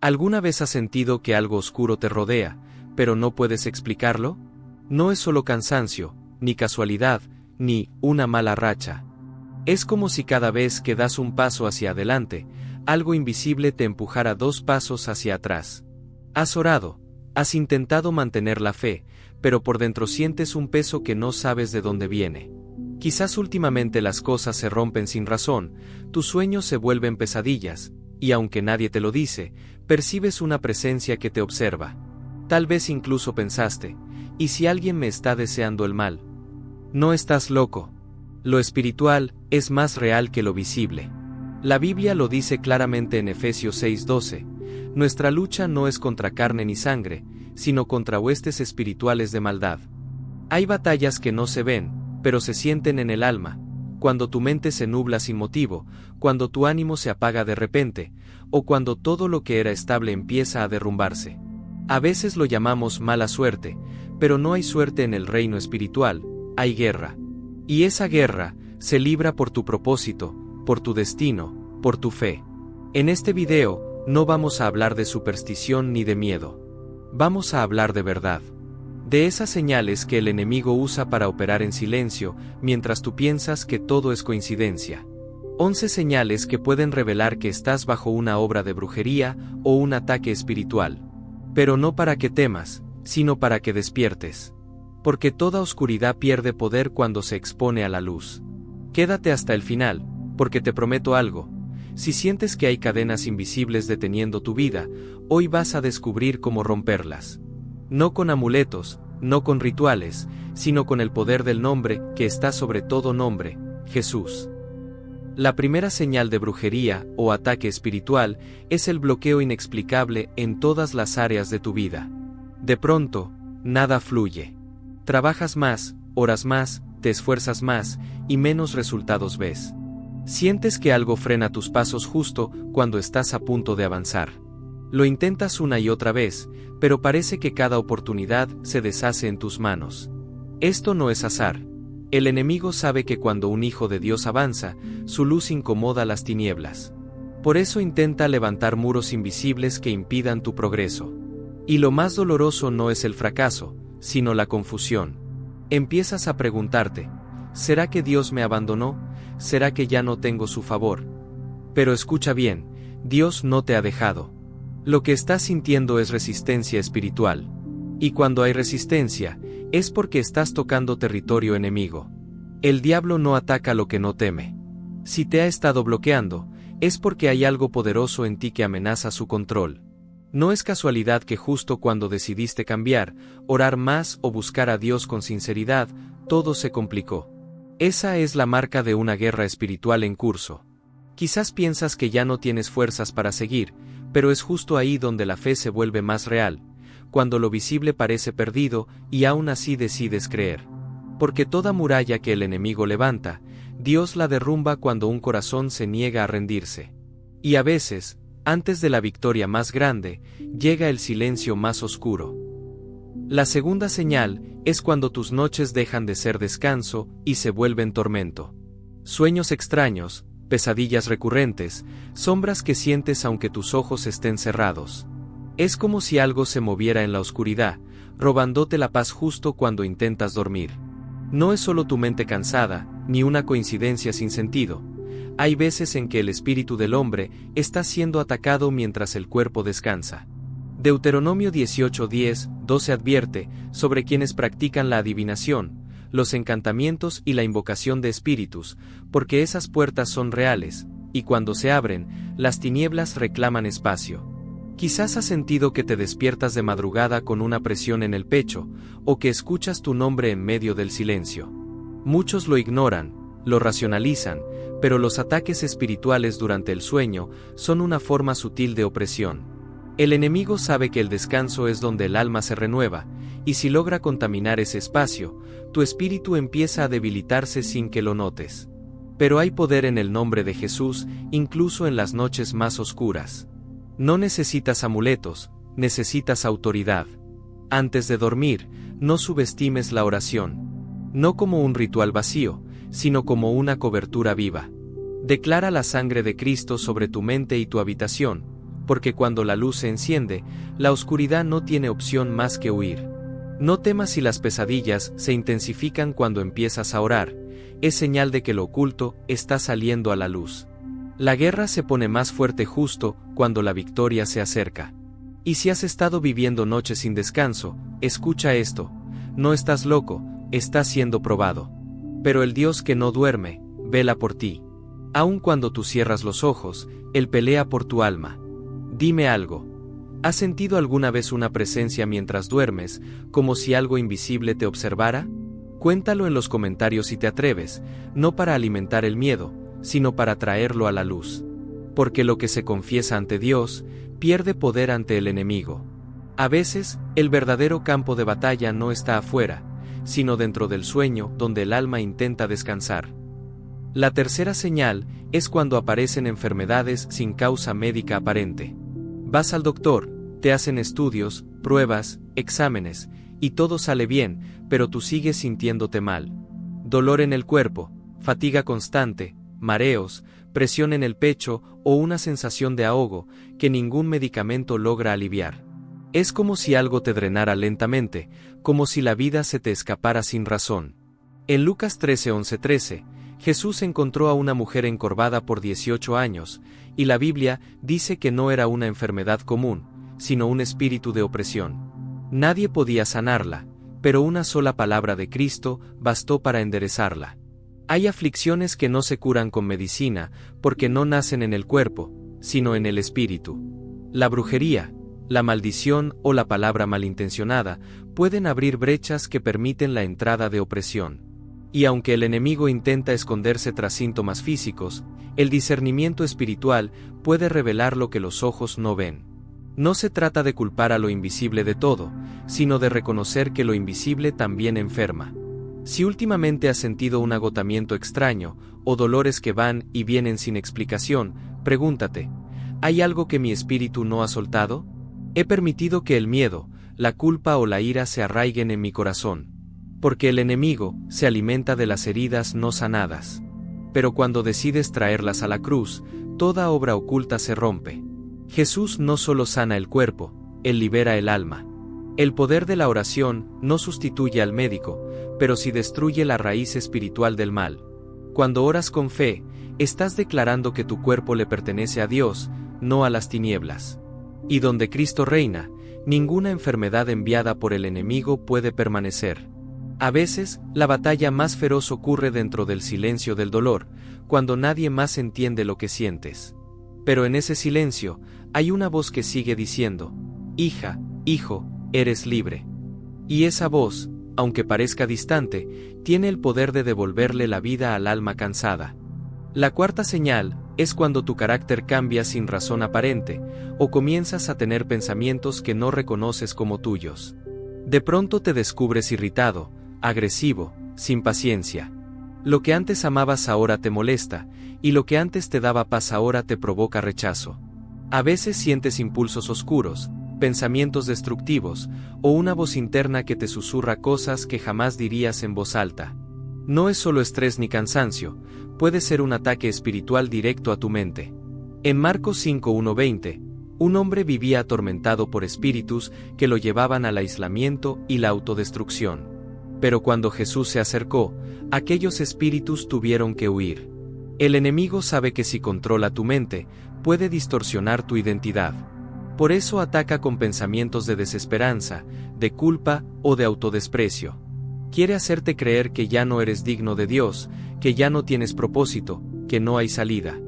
¿Alguna vez has sentido que algo oscuro te rodea, pero no puedes explicarlo? No es solo cansancio, ni casualidad, ni una mala racha. Es como si cada vez que das un paso hacia adelante, algo invisible te empujara 2 pasos hacia atrás. Has orado, has intentado mantener la fe, pero por dentro sientes un peso que no sabes de dónde viene. Quizás últimamente las cosas se rompen sin razón, tus sueños se vuelven pesadillas, y aunque nadie te lo dice, percibes una presencia que te observa. Tal vez incluso pensaste, ¿y si alguien me está deseando el mal? No estás loco. Lo espiritual es más real que lo visible. La Biblia lo dice claramente en Efesios 6:12, nuestra lucha no es contra carne ni sangre, sino contra huestes espirituales de maldad. Hay batallas que no se ven, pero se sienten en el alma, cuando tu mente se nubla sin motivo, cuando tu ánimo se apaga de repente, o cuando todo lo que era estable empieza a derrumbarse. A veces lo llamamos mala suerte, pero no hay suerte en el reino espiritual, hay guerra. Y esa guerra se libra por tu propósito, por tu destino, por tu fe. En este video, no vamos a hablar de superstición ni de miedo. Vamos a hablar de verdad. De esas señales que el enemigo usa para operar en silencio, mientras tú piensas que todo es coincidencia. 11 señales que pueden revelar que estás bajo una obra de brujería o un ataque espiritual. Pero no para que temas, sino para que despiertes. Porque toda oscuridad pierde poder cuando se expone a la luz. Quédate hasta el final, porque te prometo algo. Si sientes que hay cadenas invisibles deteniendo tu vida, hoy vas a descubrir cómo romperlas. No con amuletos, no con rituales, sino con el poder del nombre que está sobre todo nombre, Jesús. La primera señal de brujería o ataque espiritual es el bloqueo inexplicable en todas las áreas de tu vida. De pronto, nada fluye. Trabajas más, oras más, te esfuerzas más, y menos resultados ves. Sientes que algo frena tus pasos justo cuando estás a punto de avanzar. Lo intentas una y otra vez, pero parece que cada oportunidad se deshace en tus manos. Esto no es azar. El enemigo sabe que cuando un hijo de Dios avanza, su luz incomoda las tinieblas. Por eso intenta levantar muros invisibles que impidan tu progreso. Y lo más doloroso no es el fracaso, sino la confusión. Empiezas a preguntarte, ¿será que Dios me abandonó? ¿Será que ya no tengo su favor? Pero escucha bien, Dios no te ha dejado. Lo que estás sintiendo es resistencia espiritual. Y cuando hay resistencia, es porque estás tocando territorio enemigo. El diablo no ataca lo que no teme. Si te ha estado bloqueando, es porque hay algo poderoso en ti que amenaza su control. No es casualidad que justo cuando decidiste cambiar, orar más o buscar a Dios con sinceridad, todo se complicó. Esa es la marca de una guerra espiritual en curso. Quizás piensas que ya no tienes fuerzas para seguir, pero es justo ahí donde la fe se vuelve más real, cuando lo visible parece perdido y aún así decides creer. Porque toda muralla que el enemigo levanta, Dios la derrumba cuando un corazón se niega a rendirse. Y a veces, antes de la victoria más grande, llega el silencio más oscuro. La segunda señal es cuando tus noches dejan de ser descanso y se vuelven tormento. Sueños extraños, pesadillas recurrentes, sombras que sientes aunque tus ojos estén cerrados. Es como si algo se moviera en la oscuridad, robándote la paz justo cuando intentas dormir. No es solo tu mente cansada, ni una coincidencia sin sentido. Hay veces en que el espíritu del hombre está siendo atacado mientras el cuerpo descansa. Deuteronomio 18:10-12 advierte sobre quienes practican la adivinación, los encantamientos y la invocación de espíritus, porque esas puertas son reales, y cuando se abren, las tinieblas reclaman espacio. Quizás has sentido que te despiertas de madrugada con una presión en el pecho, o que escuchas tu nombre en medio del silencio. Muchos lo ignoran, lo racionalizan, pero los ataques espirituales durante el sueño son una forma sutil de opresión. El enemigo sabe que el descanso es donde el alma se renueva, y si logra contaminar ese espacio, tu espíritu empieza a debilitarse sin que lo notes. Pero hay poder en el nombre de Jesús, incluso en las noches más oscuras. No necesitas amuletos, necesitas autoridad. Antes de dormir, no subestimes la oración. No como un ritual vacío, sino como una cobertura viva. Declara la sangre de Cristo sobre tu mente y tu habitación, porque cuando la luz se enciende, la oscuridad no tiene opción más que huir. No temas si las pesadillas se intensifican cuando empiezas a orar, es señal de que lo oculto está saliendo a la luz. La guerra se pone más fuerte justo cuando la victoria se acerca. Y si has estado viviendo noches sin descanso, escucha esto: no estás loco, estás siendo probado. Pero el Dios que no duerme, vela por ti. Aun cuando tú cierras los ojos, Él pelea por tu alma. Dime algo. ¿Has sentido alguna vez una presencia mientras duermes, como si algo invisible te observara? Cuéntalo en los comentarios si te atreves, no para alimentar el miedo, sino para traerlo a la luz. Porque lo que se confiesa ante Dios, pierde poder ante el enemigo. A veces, el verdadero campo de batalla no está afuera, sino dentro del sueño donde el alma intenta descansar. La tercera señal es cuando aparecen enfermedades sin causa médica aparente. Vas al doctor, te hacen estudios, pruebas, exámenes, y todo sale bien, pero tú sigues sintiéndote mal. Dolor en el cuerpo, fatiga constante, mareos, presión en el pecho o una sensación de ahogo que ningún medicamento logra aliviar. Es como si algo te drenara lentamente, como si la vida se te escapara sin razón. En Lucas 13:11-13, Jesús encontró a una mujer encorvada por 18 años, y la Biblia dice que no era una enfermedad común, sino un espíritu de opresión. Nadie podía sanarla, pero una sola palabra de Cristo bastó para enderezarla. Hay aflicciones que no se curan con medicina, porque no nacen en el cuerpo, sino en el espíritu. La brujería, la maldición o la palabra malintencionada pueden abrir brechas que permiten la entrada de opresión. Y aunque el enemigo intenta esconderse tras síntomas físicos, el discernimiento espiritual puede revelar lo que los ojos no ven. No se trata de culpar a lo invisible de todo, sino de reconocer que lo invisible también enferma. Si últimamente has sentido un agotamiento extraño, o dolores que van y vienen sin explicación, pregúntate: ¿hay algo que mi espíritu no ha soltado? ¿He permitido que el miedo, la culpa o la ira se arraiguen en mi corazón? Porque el enemigo se alimenta de las heridas no sanadas. Pero cuando decides traerlas a la cruz, toda obra oculta se rompe. Jesús no solo sana el cuerpo, Él libera el alma. El poder de la oración no sustituye al médico, pero sí destruye la raíz espiritual del mal. Cuando oras con fe, estás declarando que tu cuerpo le pertenece a Dios, no a las tinieblas. Y donde Cristo reina, ninguna enfermedad enviada por el enemigo puede permanecer. A veces, la batalla más feroz ocurre dentro del silencio del dolor, cuando nadie más entiende lo que sientes. Pero en ese silencio, hay una voz que sigue diciendo: hija, hijo, eres libre. Y esa voz, aunque parezca distante, tiene el poder de devolverle la vida al alma cansada. La cuarta señal es cuando tu carácter cambia sin razón aparente, o comienzas a tener pensamientos que no reconoces como tuyos. De pronto te descubres irritado, agresivo, sin paciencia. Lo que antes amabas ahora te molesta, y lo que antes te daba paz ahora te provoca rechazo. A veces sientes impulsos oscuros, pensamientos destructivos, o una voz interna que te susurra cosas que jamás dirías en voz alta. No es solo estrés ni cansancio, puede ser un ataque espiritual directo a tu mente. En Marcos 5:1-20, un hombre vivía atormentado por espíritus que lo llevaban al aislamiento y la autodestrucción. Pero cuando Jesús se acercó, aquellos espíritus tuvieron que huir. El enemigo sabe que si controla tu mente, puede distorsionar tu identidad. Por eso ataca con pensamientos de desesperanza, de culpa o de autodesprecio. Quiere hacerte creer que ya no eres digno de Dios, que ya no tienes propósito, que no hay salida.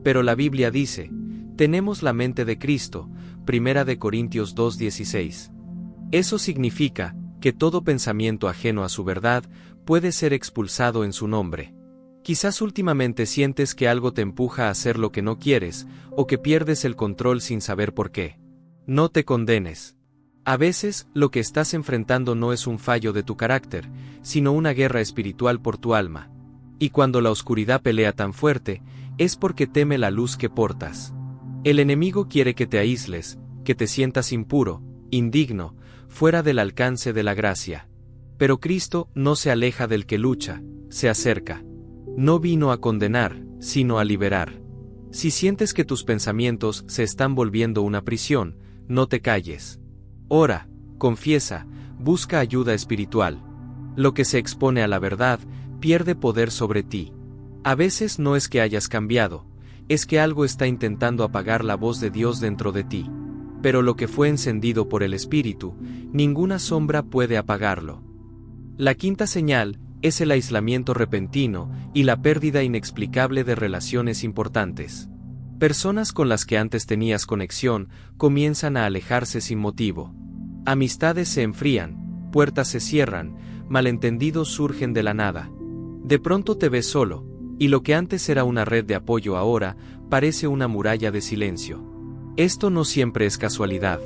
Pero la Biblia dice: tenemos la mente de Cristo, 1 Corintios 2:16. Eso significa que todo pensamiento ajeno a su verdad puede ser expulsado en su nombre. Quizás últimamente sientes que algo te empuja a hacer lo que no quieres, o que pierdes el control sin saber por qué. No te condenes. A veces, lo que estás enfrentando no es un fallo de tu carácter, sino una guerra espiritual por tu alma. Y cuando la oscuridad pelea tan fuerte, es porque teme la luz que portas. El enemigo quiere que te aísles, que te sientas impuro, indigno, fuera del alcance de la gracia. Pero Cristo no se aleja del que lucha, se acerca. No vino a condenar, sino a liberar. Si sientes que tus pensamientos se están volviendo una prisión, no te calles. Ora, confiesa, busca ayuda espiritual. Lo que se expone a la verdad, pierde poder sobre ti. A veces no es que hayas cambiado, es que algo está intentando apagar la voz de Dios dentro de ti. Pero lo que fue encendido por el Espíritu, ninguna sombra puede apagarlo. La quinta señal es el aislamiento repentino y la pérdida inexplicable de relaciones importantes. Personas con las que antes tenías conexión comienzan a alejarse sin motivo. Amistades se enfrían, puertas se cierran, malentendidos surgen de la nada. De pronto te ves solo, y lo que antes era una red de apoyo ahora parece una muralla de silencio. Esto no siempre es casualidad.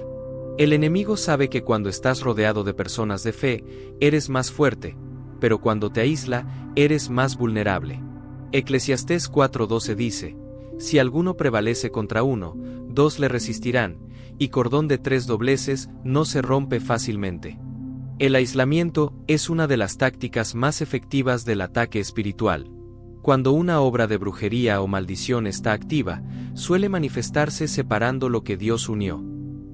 El enemigo sabe que cuando estás rodeado de personas de fe, eres más fuerte, pero cuando te aísla, eres más vulnerable. Eclesiastés 4:12 dice: si alguno prevalece contra uno, dos le resistirán, y cordón de 3 dobleces no se rompe fácilmente. El aislamiento es una de las tácticas más efectivas del ataque espiritual. Cuando una obra de brujería o maldición está activa, suele manifestarse separando lo que Dios unió.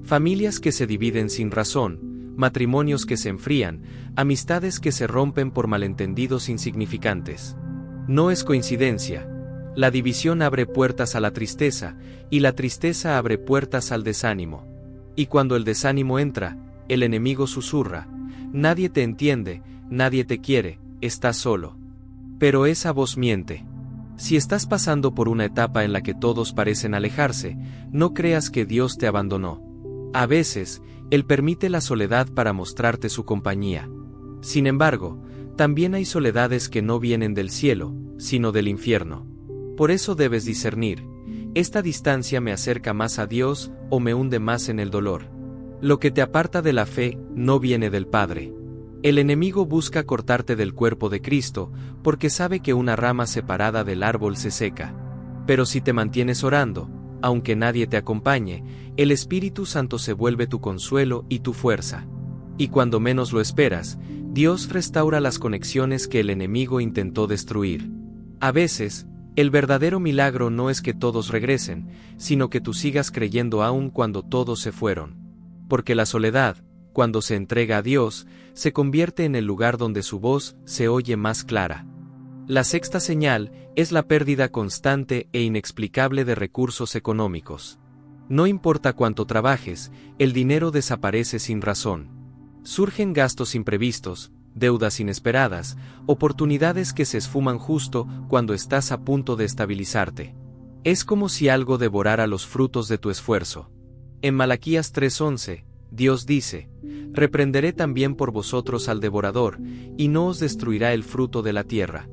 Familias que se dividen sin razón, matrimonios que se enfrían, amistades que se rompen por malentendidos insignificantes. No es coincidencia. La división abre puertas a la tristeza, y la tristeza abre puertas al desánimo. Y cuando el desánimo entra, el enemigo susurra: nadie te entiende, nadie te quiere, estás solo. Pero esa voz miente. Si estás pasando por una etapa en la que todos parecen alejarse, no creas que Dios te abandonó. A veces, Él permite la soledad para mostrarte su compañía. Sin embargo, también hay soledades que no vienen del cielo, sino del infierno. Por eso debes discernir: ¿esta distancia me acerca más a Dios o me hunde más en el dolor? Lo que te aparta de la fe no viene del Padre. El enemigo busca cortarte del cuerpo de Cristo, porque sabe que una rama separada del árbol se seca. Pero si te mantienes orando, aunque nadie te acompañe, el Espíritu Santo se vuelve tu consuelo y tu fuerza. Y cuando menos lo esperas, Dios restaura las conexiones que el enemigo intentó destruir. A veces, el verdadero milagro no es que todos regresen, sino que tú sigas creyendo aún cuando todos se fueron. Porque la soledad, cuando se entrega a Dios, se convierte en el lugar donde su voz se oye más clara. La sexta señal es la pérdida constante e inexplicable de recursos económicos. No importa cuánto trabajes, el dinero desaparece sin razón. Surgen gastos imprevistos, deudas inesperadas, oportunidades que se esfuman justo cuando estás a punto de estabilizarte. Es como si algo devorara los frutos de tu esfuerzo. En Malaquías 3:11, Dios dice: reprenderé también por vosotros al devorador, y no os destruirá el fruto de la tierra.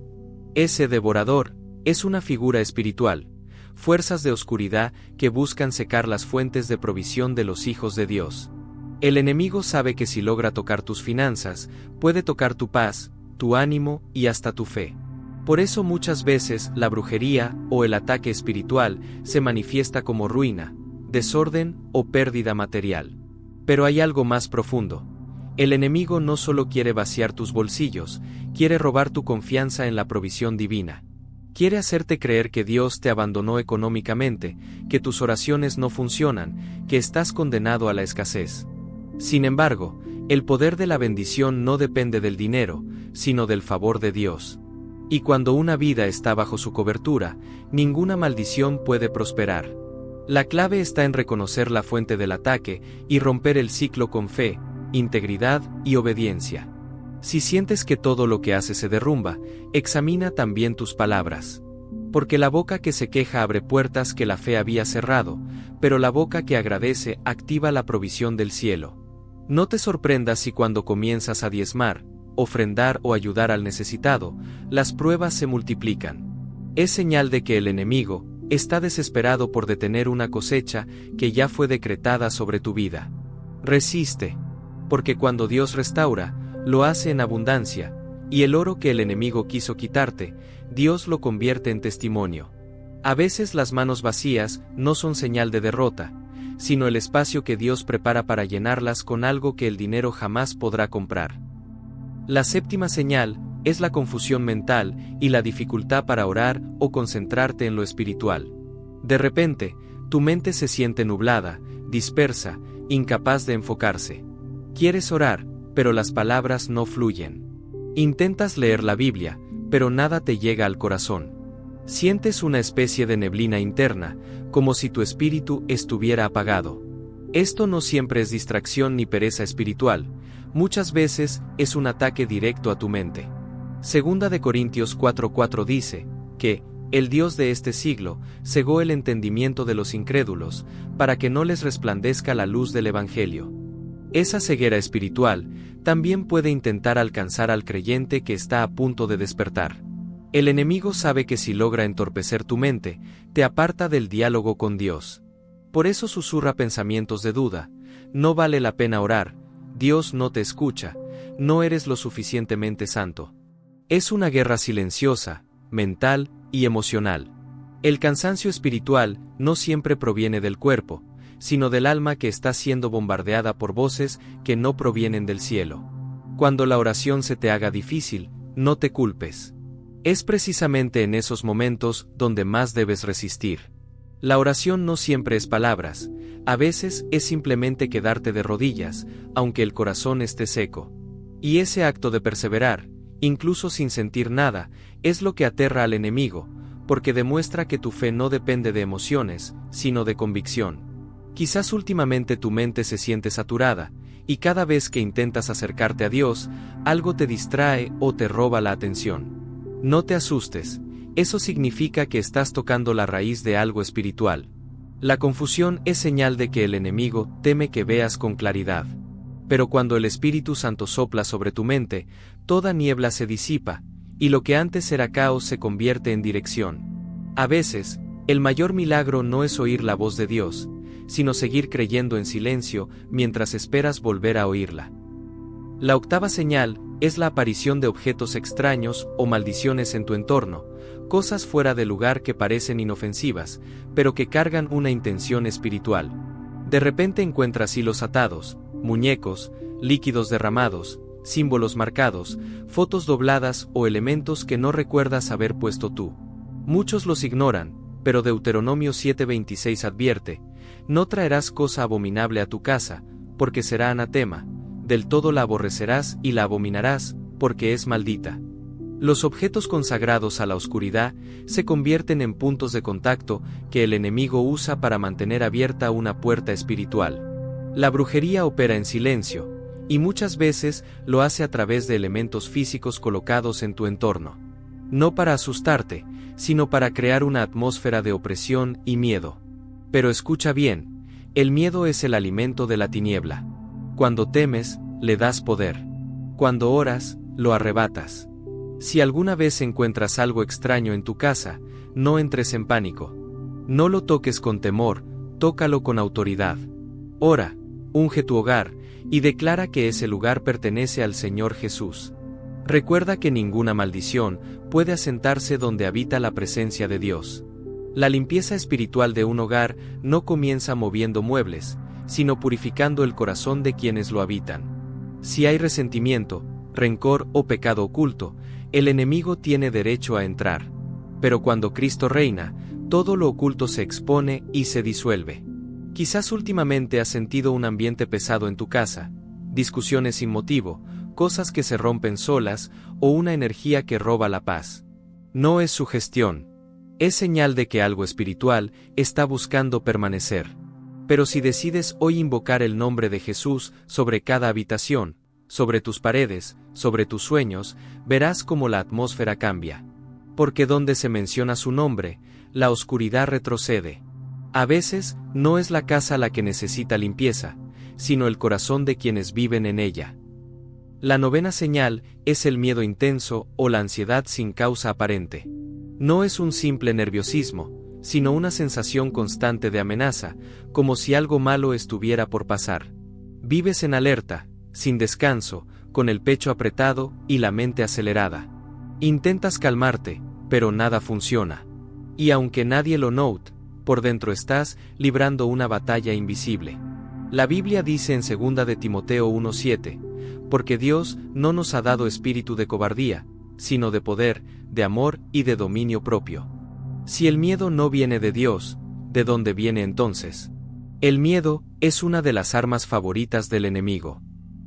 Ese devorador es una figura espiritual, fuerzas de oscuridad que buscan secar las fuentes de provisión de los hijos de Dios. El enemigo sabe que si logra tocar tus finanzas, puede tocar tu paz, tu ánimo y hasta tu fe. Por eso muchas veces la brujería o el ataque espiritual se manifiesta como ruina, desorden o pérdida material. Pero hay algo más profundo. El enemigo no solo quiere vaciar tus bolsillos, quiere robar tu confianza en la provisión divina. Quiere hacerte creer que Dios te abandonó económicamente, que tus oraciones no funcionan, que estás condenado a la escasez. Sin embargo, el poder de la bendición no depende del dinero, sino del favor de Dios. Y cuando una vida está bajo su cobertura, ninguna maldición puede prosperar. La clave está en reconocer la fuente del ataque y romper el ciclo con fe, integridad y obediencia. Si sientes que todo lo que haces se derrumba, examina también tus palabras. Porque la boca que se queja abre puertas que la fe había cerrado, pero la boca que agradece activa la provisión del cielo. No te sorprendas si cuando comienzas a diezmar, ofrendar o ayudar al necesitado, las pruebas se multiplican. Es señal de que el enemigo está desesperado por detener una cosecha que ya fue decretada sobre tu vida. Resiste, porque cuando Dios restaura, lo hace en abundancia, y el oro que el enemigo quiso quitarte, Dios lo convierte en testimonio. A veces las manos vacías no son señal de derrota, sino el espacio que Dios prepara para llenarlas con algo que el dinero jamás podrá comprar. La séptima señal es la confusión mental y la dificultad para orar o concentrarte en lo espiritual. De repente, tu mente se siente nublada, dispersa, incapaz de enfocarse. Quieres orar, pero las palabras no fluyen. Intentas leer la Biblia, pero nada te llega al corazón. Sientes una especie de neblina interna, como si tu espíritu estuviera apagado. Esto no siempre es distracción ni pereza espiritual, muchas veces es un ataque directo a tu mente. Segunda de Corintios 4:4 dice, que, el Dios de este siglo, cegó el entendimiento de los incrédulos, para que no les resplandezca la luz del Evangelio. Esa ceguera espiritual también puede intentar alcanzar al creyente que está a punto de despertar. El enemigo sabe que si logra entorpecer tu mente, te aparta del diálogo con Dios. Por eso susurra pensamientos de duda: no vale la pena orar, Dios no te escucha, no eres lo suficientemente santo. Es una guerra silenciosa, mental y emocional. El cansancio espiritual no siempre proviene del cuerpo, sino del alma que está siendo bombardeada por voces que no provienen del cielo. Cuando la oración se te haga difícil, no te culpes. Es precisamente en esos momentos donde más debes resistir. La oración no siempre es palabras, a veces es simplemente quedarte de rodillas, aunque el corazón esté seco. Y ese acto de perseverar, incluso sin sentir nada, es lo que aterra al enemigo, porque demuestra que tu fe no depende de emociones, sino de convicción. Quizás últimamente tu mente se siente saturada, y cada vez que intentas acercarte a Dios, algo te distrae o te roba la atención. No te asustes, eso significa que estás tocando la raíz de algo espiritual. La confusión es señal de que el enemigo teme que veas con claridad. Pero cuando el Espíritu Santo sopla sobre tu mente, toda niebla se disipa, y lo que antes era caos se convierte en dirección. A veces, el mayor milagro no es oír la voz de Dios, sino seguir creyendo en silencio mientras esperas volver a oírla. La octava señal es la aparición de objetos extraños o maldiciones en tu entorno, cosas fuera de lugar que parecen inofensivas, pero que cargan una intención espiritual. De repente encuentras hilos atados, muñecos, líquidos derramados, símbolos marcados, fotos dobladas o elementos que no recuerdas haber puesto tú. Muchos los ignoran, pero Deuteronomio 7:26 advierte: no traerás cosa abominable a tu casa, porque será anatema, del todo la aborrecerás y la abominarás, porque es maldita. Los objetos consagrados a la oscuridad se convierten en puntos de contacto que el enemigo usa para mantener abierta una puerta espiritual. La brujería opera en silencio, y muchas veces lo hace a través de elementos físicos colocados en tu entorno. No para asustarte, sino para crear una atmósfera de opresión y miedo. Pero escucha bien, el miedo es el alimento de la tiniebla. Cuando temes, le das poder. Cuando oras, lo arrebatas. Si alguna vez encuentras algo extraño en tu casa, no entres en pánico. No lo toques con temor, tócalo con autoridad. Ora, unge tu hogar, y declara que ese lugar pertenece al Señor Jesús. Recuerda que ninguna maldición puede asentarse donde habita la presencia de Dios. La limpieza espiritual de un hogar no comienza moviendo muebles, sino purificando el corazón de quienes lo habitan. Si hay resentimiento, rencor o pecado oculto, el enemigo tiene derecho a entrar. Pero cuando Cristo reina, todo lo oculto se expone y se disuelve. Quizás últimamente has sentido un ambiente pesado en tu casa, discusiones sin motivo, cosas que se rompen solas o una energía que roba la paz. No es sugestión. Es señal de que algo espiritual está buscando permanecer. Pero si decides hoy invocar el nombre de Jesús sobre cada habitación, sobre tus paredes, sobre tus sueños, verás cómo la atmósfera cambia. Porque donde se menciona su nombre, la oscuridad retrocede. A veces, no es la casa la que necesita limpieza, sino el corazón de quienes viven en ella. La novena señal es el miedo intenso o la ansiedad sin causa aparente. No es un simple nerviosismo, sino una sensación constante de amenaza, como si algo malo estuviera por pasar. Vives en alerta, sin descanso, con el pecho apretado y la mente acelerada. Intentas calmarte, pero nada funciona. Y aunque nadie lo note, por dentro estás librando una batalla invisible. La Biblia dice en 2 de Timoteo 1:7, porque Dios no nos ha dado espíritu de cobardía, sino de poder, de amor y de dominio propio. Si el miedo no viene de Dios, ¿de dónde viene entonces? El miedo es una de las armas favoritas del enemigo.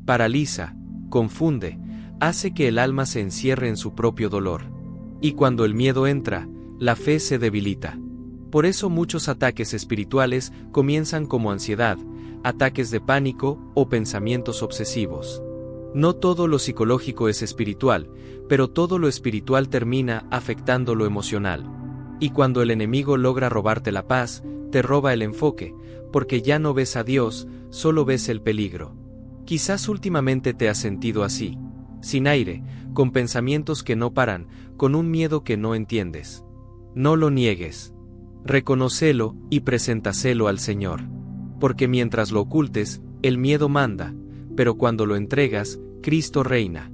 Paraliza, confunde, hace que el alma se encierre en su propio dolor. Y cuando el miedo entra, la fe se debilita. Por eso muchos ataques espirituales comienzan como ansiedad, ataques de pánico o pensamientos obsesivos. No todo lo psicológico es espiritual, pero todo lo espiritual termina afectando lo emocional. Y cuando el enemigo logra robarte la paz, te roba el enfoque, porque ya no ves a Dios, solo ves el peligro. Quizás últimamente te has sentido así, sin aire, con pensamientos que no paran, con un miedo que no entiendes. No lo niegues. Reconócelo y preséntaselo al Señor. Porque mientras lo ocultes, el miedo manda, pero cuando lo entregas, Cristo reina.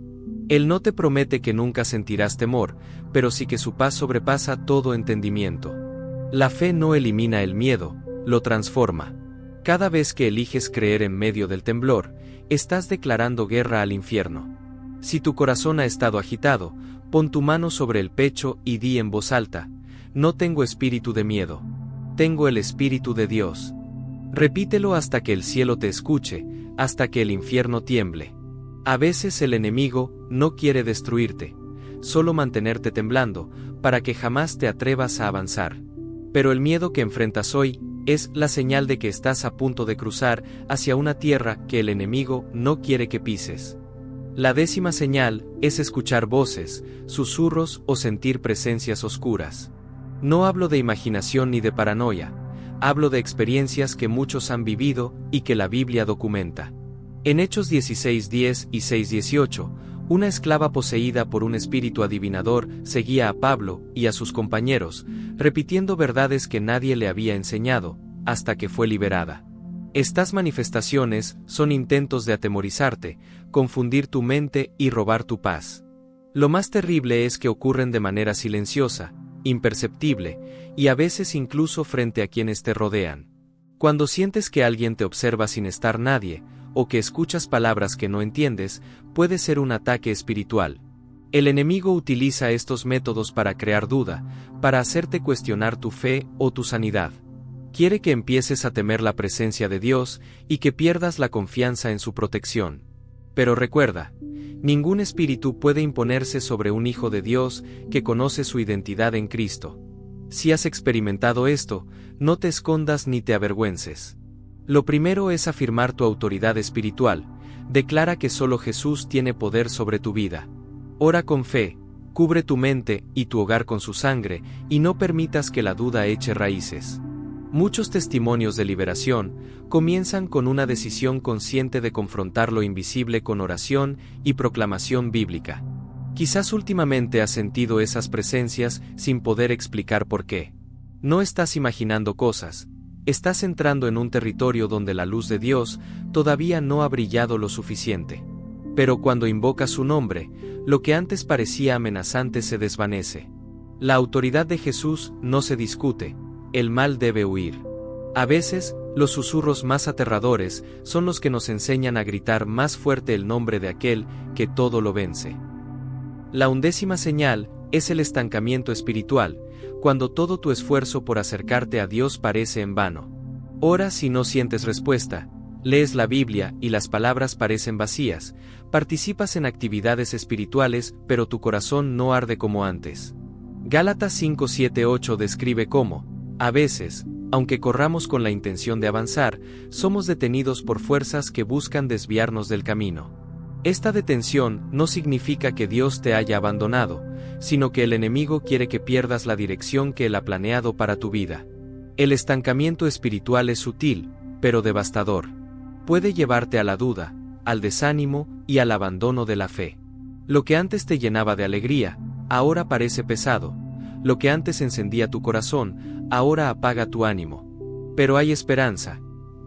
Él no te promete que nunca sentirás temor, pero sí que su paz sobrepasa todo entendimiento. La fe no elimina el miedo, lo transforma. Cada vez que eliges creer en medio del temblor, estás declarando guerra al infierno. Si tu corazón ha estado agitado, pon tu mano sobre el pecho y di en voz alta: no tengo espíritu de miedo. Tengo el espíritu de Dios. Repítelo hasta que el cielo te escuche, hasta que el infierno tiemble. A veces el enemigo no quiere destruirte, solo mantenerte temblando, para que jamás te atrevas a avanzar. Pero el miedo que enfrentas hoy es la señal de que estás a punto de cruzar hacia una tierra que el enemigo no quiere que pises. La 10ª señal es escuchar voces, susurros o sentir presencias oscuras. No hablo de imaginación ni de paranoia, hablo de experiencias que muchos han vivido y que la Biblia documenta. En Hechos 16:10 y 6:18, una esclava poseída por un espíritu adivinador seguía a Pablo y a sus compañeros, repitiendo verdades que nadie le había enseñado, hasta que fue liberada. Estas manifestaciones son intentos de atemorizarte, confundir tu mente y robar tu paz. Lo más terrible es que ocurren de manera silenciosa, imperceptible, y a veces incluso frente a quienes te rodean. Cuando sientes que alguien te observa sin estar nadie, o que escuchas palabras que no entiendes, puede ser un ataque espiritual. El enemigo utiliza estos métodos para crear duda, para hacerte cuestionar tu fe o tu sanidad. Quiere que empieces a temer la presencia de Dios y que pierdas la confianza en su protección. Pero recuerda, ningún espíritu puede imponerse sobre un hijo de Dios que conoce su identidad en Cristo. Si has experimentado esto, no te escondas ni te avergüences. Lo primero es afirmar tu autoridad espiritual. Declara que solo Jesús tiene poder sobre tu vida. Ora con fe, cubre tu mente y tu hogar con su sangre, y no permitas que la duda eche raíces. Muchos testimonios de liberación comienzan con una decisión consciente de confrontar lo invisible con oración y proclamación bíblica. Quizás últimamente has sentido esas presencias sin poder explicar por qué. No estás imaginando cosas, estás entrando en un territorio donde la luz de Dios todavía no ha brillado lo suficiente. Pero cuando invocas su nombre, lo que antes parecía amenazante se desvanece. La autoridad de Jesús no se discute. El mal debe huir. A veces, los susurros más aterradores son los que nos enseñan a gritar más fuerte el nombre de aquel que todo lo vence. La 11ª señal es el estancamiento espiritual, cuando todo tu esfuerzo por acercarte a Dios parece en vano. Ora si no sientes respuesta, lees la Biblia y las palabras parecen vacías, participas en actividades espirituales pero tu corazón no arde como antes. Gálatas 5:7-8 describe cómo, a veces, aunque corramos con la intención de avanzar, somos detenidos por fuerzas que buscan desviarnos del camino. Esta detención no significa que Dios te haya abandonado, sino que el enemigo quiere que pierdas la dirección que Él ha planeado para tu vida. El estancamiento espiritual es sutil, pero devastador. Puede llevarte a la duda, al desánimo y al abandono de la fe. Lo que antes te llenaba de alegría, ahora parece pesado. Lo que antes encendía tu corazón, ahora apaga tu ánimo. Pero hay esperanza.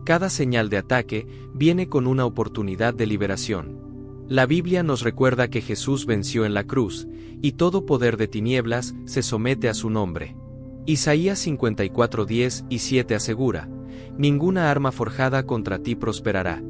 Cada señal de ataque viene con una oportunidad de liberación. La Biblia nos recuerda que Jesús venció en la cruz, y todo poder de tinieblas se somete a su nombre. Isaías 54:10 y 7 asegura: ninguna arma forjada contra ti prosperará.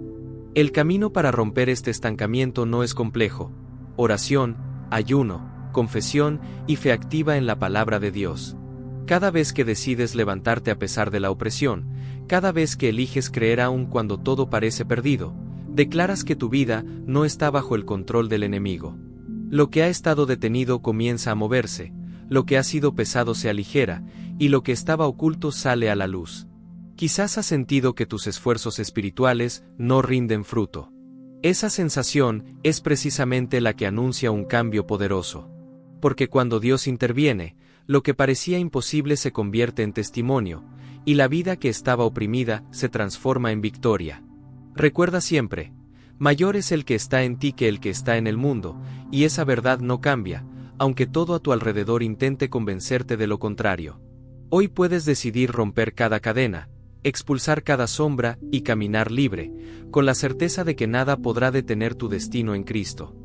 El camino para romper este estancamiento no es complejo. Oración, ayuno, confesión y fe activa en la palabra de Dios. Cada vez que decides levantarte a pesar de la opresión, cada vez que eliges creer aún cuando todo parece perdido, declaras que tu vida no está bajo el control del enemigo. Lo que ha estado detenido comienza a moverse, lo que ha sido pesado se aligera, y lo que estaba oculto sale a la luz. Quizás has sentido que tus esfuerzos espirituales no rinden fruto. Esa sensación es precisamente la que anuncia un cambio poderoso. Porque cuando Dios interviene, lo que parecía imposible se convierte en testimonio, y la vida que estaba oprimida se transforma en victoria. Recuerda siempre, mayor es el que está en ti que el que está en el mundo, y esa verdad no cambia, aunque todo a tu alrededor intente convencerte de lo contrario. Hoy puedes decidir romper cada cadena, expulsar cada sombra y caminar libre, con la certeza de que nada podrá detener tu destino en Cristo.